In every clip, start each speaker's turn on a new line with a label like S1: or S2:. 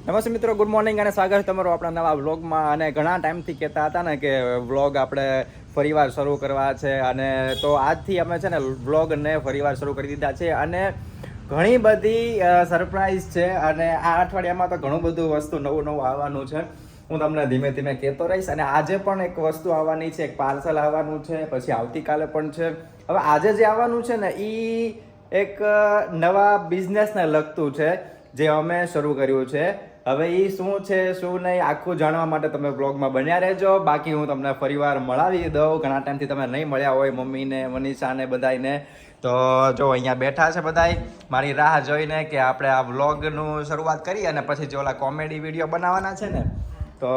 S1: નમસ્તે મિત્રો, good morning અને સ્વાગત તમારું આપણા નવા વ્લોગમાં. અને ઘણા ટાઈમથી કહેતા હતા ને કે વ્લોગ આપણે ફરીવાર શરૂ કરવા છે, અને તો આજથી અમે છે ને વ્લોગને ફરીવાર શરૂ કરી દીધા છે. અને ઘણી બધી સરપ્રાઈઝ છે, અને આ અઠવાડિયામાં તો ઘણું બધું વસ્તુ નવું આવવાનું છે. હું તમને ધીમે ધીમે કહેતો રહીશ. અને આજે પણ એક વસ્તુ આવવાની છે, એક પાર્સલ આવવાનું છે, પછી આવતીકાલે પણ છે. હવે આજે જે આવવાનું છે ને એ એક નવા બિઝનેસને લગતું છે જે અમે શરૂ કર્યું છે. હવે એ શું છે શું નહીં આખું જાણવા માટે તમે બ્લોગમાં બન્યા રહેજો. બાકી હું તમને ફરીવાર મળાવી દઉં. ઘણા ટાઈમથી તમે નહીં મળ્યા હોય, મમ્મીને, મનીષાને બધાને. તો જો અહીંયા બેઠા છે બધાય મારી રાહ જોઈને કે આપણે આ વ્લોગનું શરૂઆત કરી અને પછી જે ઓલા કોમેડી વિડીયો બનાવવાના છે ને, તો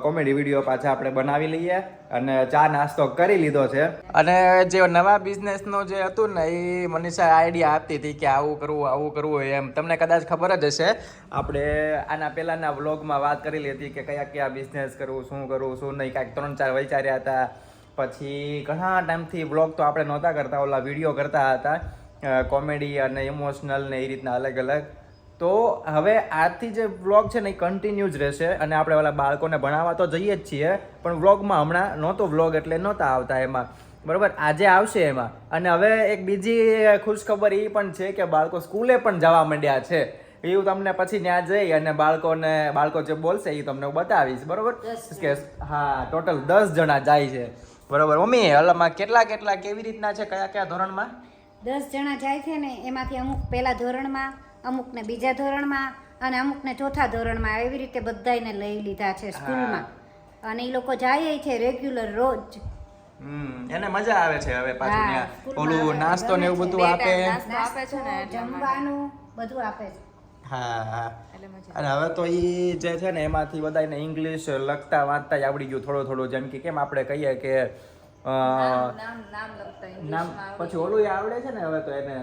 S1: કોમેડી વિડીયો પાછા આપણે બનાવી લઈએ. અને ચા નાસ્તો કરી લીધો છે. અને જે નવા બિઝનેસનું જે હતું ને એ મનીષા આઈડિયા આપતી હતી કે આવું કરવું એમ. તમને કદાચ ખબર જ હશે, આપણે આના પહેલાંના વ્લોગમાં વાત કરેલી હતી કે કયા બિઝનેસ કરવું, શું નહીં, કાંઈક 3-4 વિચાર્યા હતા. પછી ઘણા ટાઈમથી વ્લોગ તો આપણે નહોતા કરતા, ઓલા વિડીયો કરતા હતા કોમેડી અને ઇમોશનલ ને એ રીતના અલગ અલગ. તો હવે આજથી જે વ્લોગ છે ને એ કન્ટિન્યુ જ રહેશે. અને આપણે ઓલા બાળકોને ભણાવવા તો જઈએ જ છીએ, પણ વ્લોગમાં હમણાં નહોતો વ્લોગ એટલે નહોતા આવતા એમાં, બરાબર. આજે આવશે એમાં. અને હવે એક બીજી ખુશખબર એ પણ છે કે બાળકો સ્કૂલે પણ જવા માંડ્યા છે. એવું તમને પછી ત્યાં જઈ અને બાળકો જે બોલશે એ તમને હું બતાવીશ, બરોબર. કે હા, ટોટલ 10 જણા જાય છે, બરોબર. મમ્મી હલમાં કેટલા કેવી રીતના છે, કયા ધોરણમાં?
S2: 10 જણા જાય છે ને, એમાંથી અમુક પહેલા ધોરણમાં, અમુકને બીજા ધોરણમાં અને અમુકને ચોથા ધોરણમાં, એવી રીતે બધાને લઈ લીધા છે સ્કૂલમાં. અને એ લોકો જાય છે રેગ્યુલર રોજ.
S1: એને મજા આવે છે. હવે પાછું ત્યાં ઓલું નાસ્તો ને એવું બધું આપે,
S2: જમવાનું બધું આપે છે.
S1: હા. અને હવે તો એ જે છે ને એમાંથી બધાને ઇંગ્લિશ લખતા વાંચતા આવડી ગયું થોડું. જેમ કે કેમ આપણે કહીએ કે નામ પછી ઓલું આવડે છે ને હવે તો એને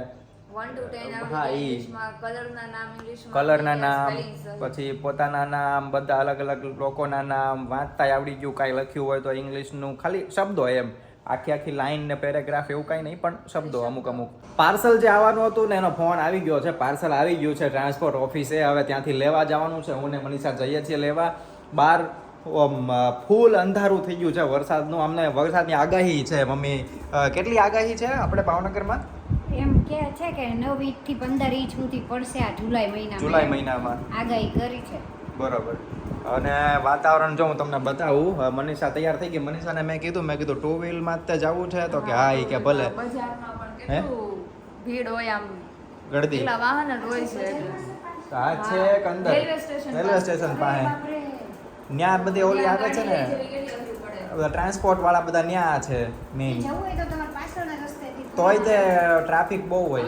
S3: 1 to 10
S1: હા,
S3: ઇંગ્લિશમાં, કલરના નામ ઇંગ્લિશમાં,
S1: કલરના નામ, પછી પોતાના નામ, બધા અલગ અલગ લોકોના નામ વાંચતા આવડી ગયું. કાંઈ લખ્યું હોય તો ઇંગ્લિશનું ખાલી શબ્દો, એમ આખી લાઈન ને પેરેગ્રાફ એવું કાંઈ નહીં, પણ શબ્દો અમુક. પાર્સલ જે આવવાનું હતું ને એનો ફોન આવી ગયો છે. પાર્સલ આવી ગયું છે ટ્રાન્સપોર્ટ ઓફિસે. હવે ત્યાંથી લેવા જવાનું છે. હું ને મનીષા જઈએ છીએ લેવા. બહાર ફૂલ અંધારું થઈ ગયું છે વરસાદનું. અમને વરસાદની આગાહી છે. મમ્મી કેટલી આગાહી છે આપણે ભાવનગરમાં?
S2: એમ કે છે કે 9 થી 15 ઇંચ સુધી પડશે આ જુલાઈ મહિનામાં આગાહી કરી છે,
S1: બરોબર. અને વાતાવરણ જો હું તમને બતાવું. મનીષા તૈયાર થઈ ગઈ. મનીષાને મેં કીધું 2 વ્હીલમાં જ જવું છે, તો કે હા, એ કે ભલે.
S3: બજારમાં પણ કેટલું ભીડ હોય, આમ
S1: ગળદી
S3: કેટલા વાહન જ હોય છે.
S1: આ છે કે અંદર રેલવે સ્ટેશન પાસે ન્યા બધી ઓલી આવે છે ને, બધા ટ્રાન્સપોર્ટ વાળા બધા ન્યા છે મેઇન.
S2: જવું હોય તો તમારે પાછળના રસ્તેથી
S1: તોય તે ટ્રાફિક બહુ હોય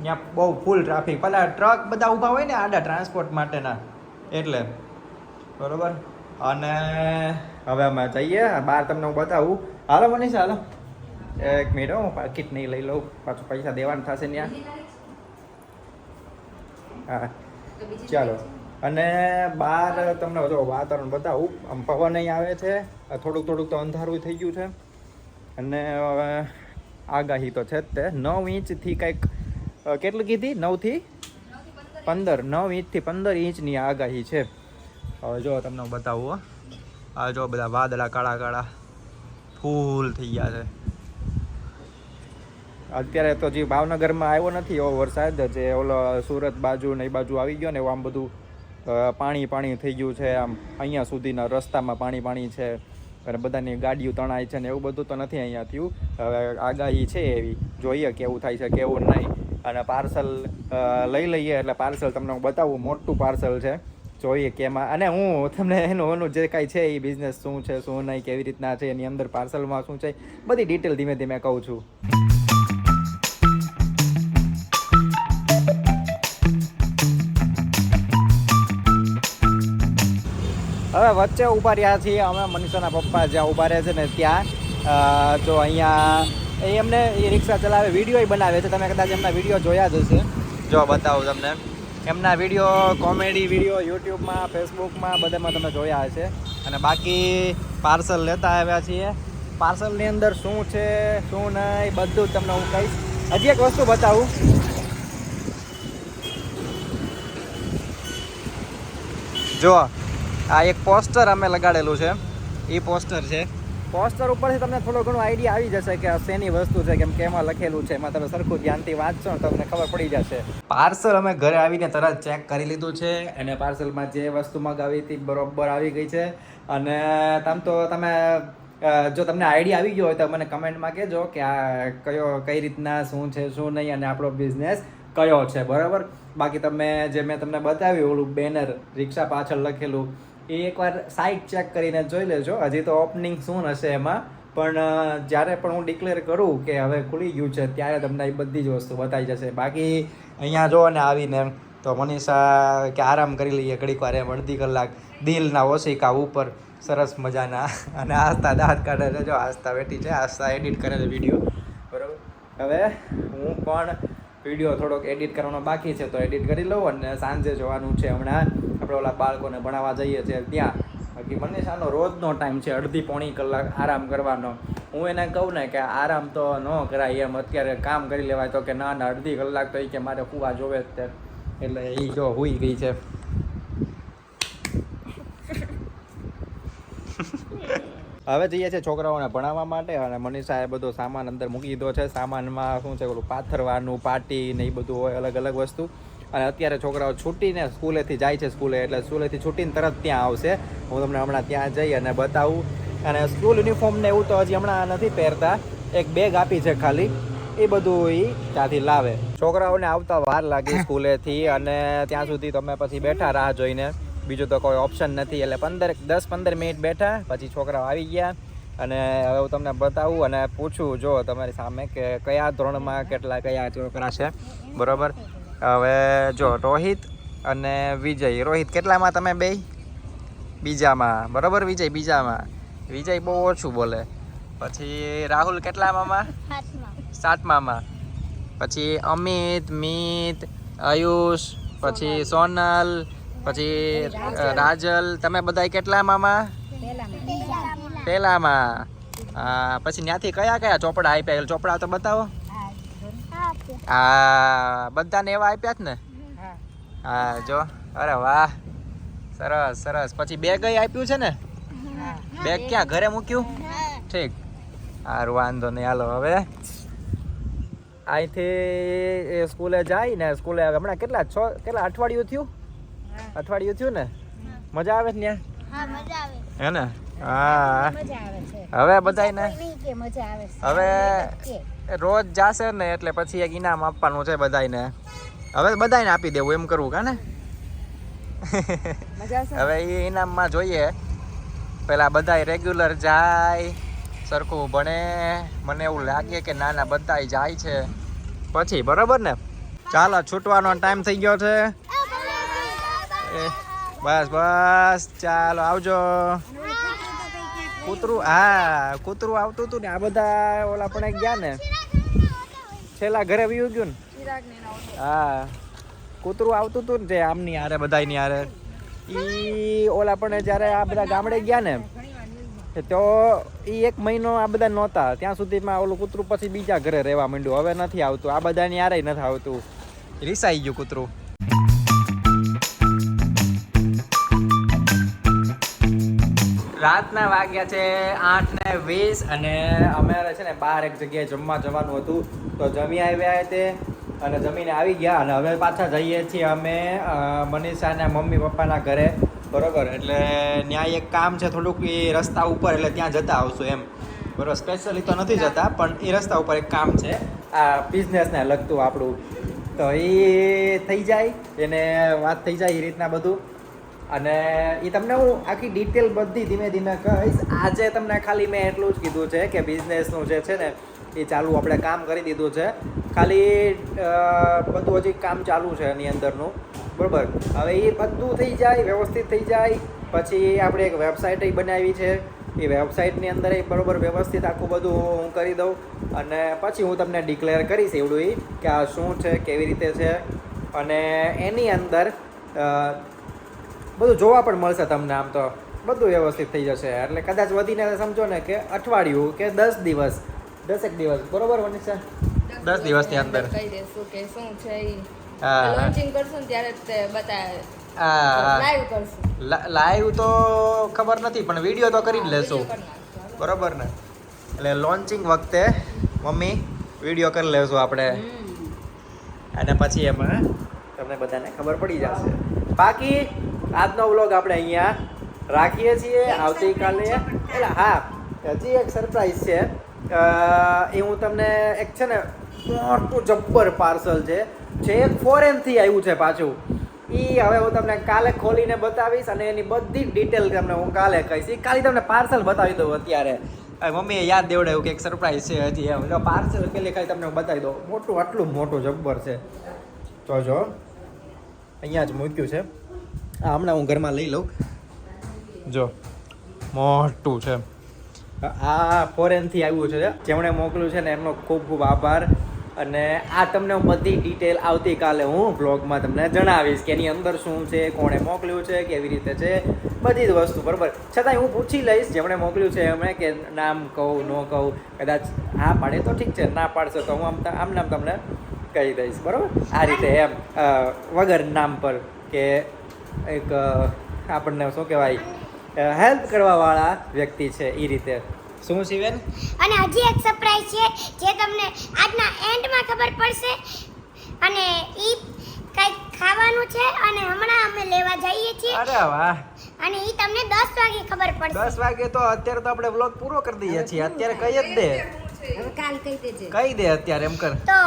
S1: ત્યાં, બહુ ફૂલ ટ્રાફિક. પેલા ટ્રક બધા ઊભા હોય ને આડા ટ્રાન્સપોર્ટ માટેના, એટલે બરોબર. અને હવે અમે જઈએ બહાર. તમને હું બતાવું. હાલો મનીષા, હાલો. એક મિનિટ, હું પાકીટ નહીં લઈ લઉં, પાછું પૈસા દેવાનું થશે ત્યાં. હા, ચાલો. અને બહાર તમને જો વાતાવરણ બતાવું. આમ પવન અહીં આવે છે, થોડુંક તો અંધારું થઈ ગયું છે. અને આગાહી તો છે જ તે 9 ઇંચથી કંઈક કેટલી કીધી? 9 થી 15, 9 ઇંચથી 15 ઇંચની આગાહી છે. હવે જો તમને હું બતાવું. આ જો બધા વાદળા કાળા ફૂલ થઈ ગયા છે. અત્યારે તો જે ભાવનગરમાં આવ્યો નથી એવો વરસાદ, જે ઓલો સુરત બાજુ ને એ બાજુ આવી ગયો ને એવું આમ બધું પાણી થઈ ગયું છે. આમ અહીંયા સુધીના રસ્તામાં પાણી છે, અને બધાની ગાડીઓ તણાય છે ને એવું બધું તો નથી અહીંયા થયું. હવે આગાહી છે એવી, જોઈએ કેવું થાય છે કેવું નહીં. અને પાર્સલ લઈ લઈએ એટલે પાર્સલ તમને હું બતાવું. મોટું પાર્સલ છે, જોઈએ કેમાં. અને હું તમને એનું જે કાંઈ છે એ બિઝનેસ શું છે શું નહીં, કેવી રીતના છે, એની અંદર પાર્સલમાં શું છે, બધી ડિટેલ ધીમે ધીમે કહું છું. હવે વચ્ચે ઊભા રહ્યા છીએ અમે. મનીષાના પપ્પા જ્યાં ઊભા રહે છે ને ત્યાં. જો અહીંયા એમને એ રિક્ષા ચલાવે, વિડીયો બનાવે છે. તમે કદાચ એમના વિડીયો જોયા જ હશે. જો બતાવું તમને એમના વિડીયો, કોમેડી વિડીયો યુટ્યુબમાં, ફેસબુકમાં બધામાં તમે જોયા હશે. અને બાકી પાર્સલ લેતા આવ્યા છીએ. પાર્સલની અંદર શું છે શું નહીં બધું તમને હું કહીશ. હજી એક વસ્તુ બતાવું. જો આ એક પોસ્ટર અમે લગાડેલું છે, એ પોસ્ટર છે. પોસ્ટર ઉપરથી તમને થોડો ઘણો આઈડિયા આવી જશે કે આ શેની વસ્તુ છે, કેમ કે એમાં લખેલું છે. એમાં તમે સરખું ધ્યાનથી વાંચશો ને તમને ખબર પડી જશે. પાર્સલ અમે ઘરે આવીને તરત ચેક કરી લીધું છે અને પાર્સલમાં જે વસ્તુ મગાવી હતી બરોબર આવી ગઈ છે. અને તમે જો તમને આઈડિયા આવી ગયો હોય તો મને કમેન્ટમાં કહેજો કે આ કઈ રીતના શું છે શું નહીં અને આપણો બિઝનેસ કયો છે, બરાબર. બાકી મેં તમને બતાવ્યું ઓલું બેનર રિક્ષા પાછળ લખેલું, એ એકવાર સાઇટ ચેક કરીને જોઈ લેજો. હજી તો ઓપનિંગ શું હશે એમાં, પણ જ્યારે પણ હું ડિક્લેર કરું કે હવે ખુલી ગયું છે ત્યારે તમને એ બધી જ વસ્તુ બતાવી જશે. બાકી અહીંયા જો ને આવીને તો મનીષા કે આરામ કરી લઈએ ઘડીક વાર, એમ અડધી કલાક દિલના ઓશિકા ઉપર સરસ મજાના. અને આસ્તા દાંત કાઢે છે, જો આસ્તા બેઠી છે, આસ્તા એડિટ કરે છે વિડીયો, બરાબર. હવે હું પણ વિડીયો થોડોક એડિટ કરવાનો બાકી છે તો એડિટ કરી લઉં અને સાંજે જવાનું છે. હમણાં આપણે ઓલા બાળકોને ભણાવવા જઈએ છીએ ત્યાં. બાકી મનીષાનો રોજનો ટાઈમ છે અડધી પોણી કલાક આરામ કરવાનો. હું એને કહું ને કે આરામ તો ન કરાય એમ, અત્યારે કામ કરી લેવાય, તો કે ના અડધી કલાક તો એ કે મારે કુવા જોવે જ તે. એટલે એ જો હુઈ ગઈ છે. હવે જઈએ છીએ છોકરાઓને ભણાવવા માટે અને મનીષાએ બધો સામાન અંદર મૂકી દીધો છે. સામાનમાં શું છે ઓલું પાથરવાનું, પાટી ને એ બધું હોય, અલગ અલગ વસ્તુ. અને અત્યારે છોકરાઓ છૂટીને સ્કૂલેથી જાય છે, એટલે સ્કૂલેથી છૂટીને તરત ત્યાં આવશે. હું તમને હમણાં ત્યાં જઈ અને બતાવું. અને સ્કૂલ યુનિફોર્મ ને એવું તો હજી હમણાં નથી પહેરતા, એક બેગ આપી છે ખાલી, એ બધું એ ત્યાંથી લાવે. છોકરાઓને આવતા વાર લાગી સ્કૂલેથી અને ત્યાં સુધી તમે પછી બેઠા રાહ જોઈને, બીજું તો કોઈ ઓપ્શન નથી. એટલે 10-15 મિનિટ બેઠા, પછી છોકરાઓ આવી ગયા. અને હવે હું તમને બતાવું અને પૂછું જો તમારી સામે કે કયા ધોરણમાં કયા છોકરા છે, બરાબર. હવે જો રોહિત અને વિજય. રોહિત કેટલામાં તમે બે? બીજામાં, બરાબર. વિજય બીજામાં. વિજય બહુ ઓછું બોલે. પછી રાહુલ કેટલામાં? 7માં. પછી અમિત, મિત, આયુષ, પછી સોનલ, પછી રાજલ. તમે બધા કેટલામાં? પહેલામાં. પછી ત્યાંથી કયા ચોપડા આપ્યા? ચોપડા તો બતાવો. હા, બધાને એવા આપ્યા જ ને? હા જો, અરે વાહ, સરસ સરસ. પછી બેગ આપ્યું છે ને? બેગ ક્યાં ઘરે મૂક્યું? ઠીક, સારું, વાંધો નહીં. હાલો હવે અહીંથી સ્કૂલે જાય ને. સ્કૂલે હમણાં કેટલા અઠવાડિયું થયું? અઠવાડિયું થયું ને? મજા આવે ને ત્યાં? હે ને? હા, હવે બધાને હવે રોજ જાશે ને એટલે પછી એક ઇનામ આપવાનું છે બધાને. હવે બધાને આપી દેવું એમ કરવું કા ને? હવે એ ઇનામમાં જોઈએ પેલા બધા રેગ્યુલર જાય, સરખું ભણે. મને એવું લાગે કે નાના બધા જાય છે પછી, બરોબર ને? ચાલો, છૂટવાનો ટાઈમ થઈ ગયો છે. બસ ચાલો, આવજો. કૂતરું, હા કૂતરું આવતું હતું ને. આ બધા ઓલા પણ ગયા ને, છેલ્લા ઘરે વયું ગયું ને. હા, કૂતરું આવતું હતું ને આમની હારે, બધાની હારે. ઈ ઓલા પણ જ્યારે આ બધા ગામડે ગયા ને તો ઈ 1 મહિનો આ બધા નહોતા, ત્યાં સુધીમાં ઓલું કૂતરું પછી બીજા ઘરે રહેવા માંડ્યું. હવે નથી આવતું, આ બધાની હારે નથી આવતું, રીસાઈ ગયું કૂતરું. રાતના વાગ્યા છે 8:20 અને અમારે છે ને બહાર એક જગ્યાએ જમવા જવાનું હતું, તો જમી આવ્યા તે અને જમીને આવી ગયા. અને હવે પાછા જઈએ છીએ અમે મનીષાના મમ્મી પપ્પાના ઘરે, બરોબર. એટલે ત્યાં એક કામ છે થોડુંક એ રસ્તા ઉપર, એટલે ત્યાં જતા આવશું એમ, બરોબર. સ્પેશિયલી તો નથી જતા, પણ એ રસ્તા ઉપર એક કામ છે આ બિઝનેસને લગતું આપણું, તો એ થઈ જાય, એને વાત થઈ જાય એ રીતના બધું. અને એ તમને હું આખી ડિટેલ બધી ધીમે ધીમે કહીશ. આજે તમને ખાલી મેં એટલું જ કીધું છે કે બિઝનેસનું જે છે ને એ ચાલુ આપણે કામ કરી દીધું છે. ખાલી બધું હજી કામ ચાલુ છે એની અંદરનું, બરાબર. હવે એ બધું થઈ જાય, વ્યવસ્થિત થઈ જાય પછી આપણે એક વેબસાઇટ બનાવી છે. એ વેબસાઇટની અંદર બરાબર વ્યવસ્થિત આખું બધું હું કરી દઉં અને પછી હું તમને ડિક્લેર કરીશ એવડું કે આ શું છે, કેવી રીતે છે. અને એની અંદર બધું જોવા પણ મળશે તમને. આમ તો બધું વ્યવસ્થિત થઈ જશે. એટલે કદાચ વધીને સમજો ને કે અઠવાડિયું કે 10 દિવસ, 10 દિવસ, બરોબર મનીષા? 10 દિવસની અંદર
S3: કહી દેશું કે શું છે.
S1: હા,
S3: લોન્ચિંગ કરશું ત્યારે તે બતાવે
S1: આ
S3: લાઈવ કરશું.
S1: લાઈવ તો ખબર નથી પણ વિડીયો તો કરી જ લેશું બરોબર ને એટલે લોન્ચિંગ વખતે મમ્મી વિડીયો કરી લેશું આપણે અને પછી એમાં તમને બધાને ખબર પડી જશે બાકી આજનો વ્લોગ આપણે અહીંયા રાખીએ છીએ આવતીકાલે એટલે હા હજી એક સરપ્રાઈઝ છે એ હું તમને એક છે ને મોટું જબ્બર પાર્સલ છે એક ફોરેનથી આવ્યું છે પાછું એ હવે હું તમને કાલે ખોલીને બતાવીશ અને એની બધી ડિટેલ તમને હું કાલે કહીશ ખાલી તમને પાર્સલ બતાવી દઉં અત્યારે મમ્મીએ યાદ દેવડાવ્યું કે એક સરપ્રાઈઝ છે હજી એમ પાર્સલ પેલી ખાલી તમને હું બતાવી દઉં મોટું આટલું મોટું જબ્બર છે તો જો અહીંયા જ મૂક્યું છે હમણાં હું ઘરમાં લઈ લઉં જો મોટું છે આ ફોરેનથી આવ્યું છે જેમણે મોકલ્યું છે ને એમનો ખૂબ ખૂબ આભાર અને આ તમને હું બધી ડિટેલ આવતીકાલે હું બ્લોગમાં તમને જણાવીશ કે એની અંદર શું છે કોણે મોકલ્યું છે કેવી રીતે છે બધી જ વસ્તુ બરાબર છતાંય હું પૂછી લઈશ જેમણે મોકલ્યું છે એમણે કે નામ કહું ન કહું કદાચ હા પાડે તો ઠીક છે ના પાડશે તો હું આમ નામ તમને કહી દઈશ બરાબર આ રીતે એમ વગર નામ પર કે એક આપણને શું કહેવાય હેલ્પ કરવાવાળા વ્યક્તિ છે એ રીતે શું શિવેન
S4: અને હજી એક સરપ્રાઈઝ છે જે તમને આજના એન્ડમાં ખબર પડશે અને ઈ કંઈક ખાવાનું છે અને હમણાં અમે લેવા જઈએ છીએ
S1: અરે વાહ
S4: અને ઈ તમને 10 વાગે ખબર પડશે
S1: 10 વાગે તો અત્યારે તો આપણે વ્લોગ પૂરો કરી દઈએ છીએ અત્યારે કહી જ દે
S2: હવે કાલ કહી દેજે
S1: કહી દે અત્યારે એમ કર
S4: તો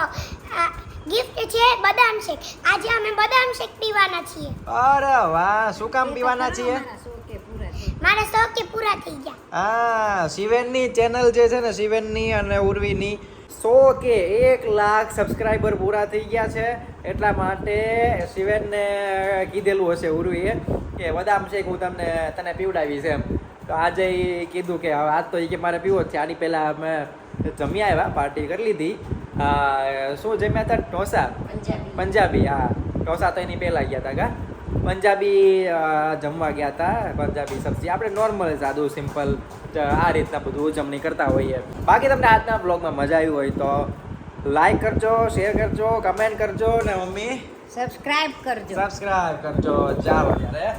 S4: ગિફ્ટ છે બદામ શેક આજે અમે બદામ શેક પીવાના છીએ
S1: અરે વાહ શું કામ પીવાના છીએ
S2: મારા શોકે પૂરા થઈ
S4: મારા શોખ કે પૂરા થઈ ગયા
S1: હા શિવેનની ચેનલ જે છે ને શિવેનની અને ઉર્વીની 100 કે 1 લાખ સબસ્ક્રાઇબર પૂરા થઈ ગયા છે એટલા માટે શિવેનને કીધેલું હશે ઉર્વીએ કે બદામ શેક હું તને પીવડાવીશ એમ તો આજે ઈ કીધું કે હવે આજ તો ઈ કે મારે પીવો જ છે આની પહેલાં અમે જમી આવ્યા પાર્ટી કરી લીધી શું જમ્યા હતા ઢોસા પંજાબી હા ઢોસા તો એની પહેલાં ગયા હતા કા પંજાબી જમવા ગયા હતા પંજાબી સબ્જી આપણે નોર્મલ સાદું સિમ્પલ આ રીતના બધું ઉજવણી કરતા હોઈએ બાકી તમને આજના બ્લોગમાં મજા આવી હોય તો લાઈક કરજો શેર કરજો કમેન્ટ કરજો ને મમ્મી
S2: સબસ્ક્રાઇબ કરજો
S1: ચાલો ત્યારે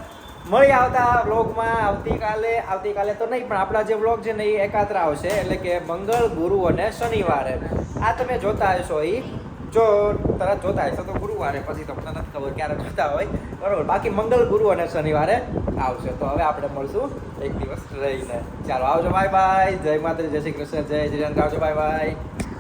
S1: મળી આવતા બ્લોગમાં આવતીકાલે તો નહીં પણ આપણા જે બ્લોગ છે ને એ એકાત્ર આવશે એટલે કે મંગળ ગુરુ અને શનિવારે આ તમે જોતા હશો એ જો તરત જોતા હશો તો ગુરુવારે પછી તમને નથી ખબર ક્યારે જોતા હોય બરોબર બાકી મંગળ ગુરુ અને શનિવારે આવશે તો હવે આપણે મળશું એક દિવસ રહીને ચાલો આવજો બાય બાય જય માતાજી જય શ્રી કૃષ્ણ જય શ્રી રામ આવજો બાય બાય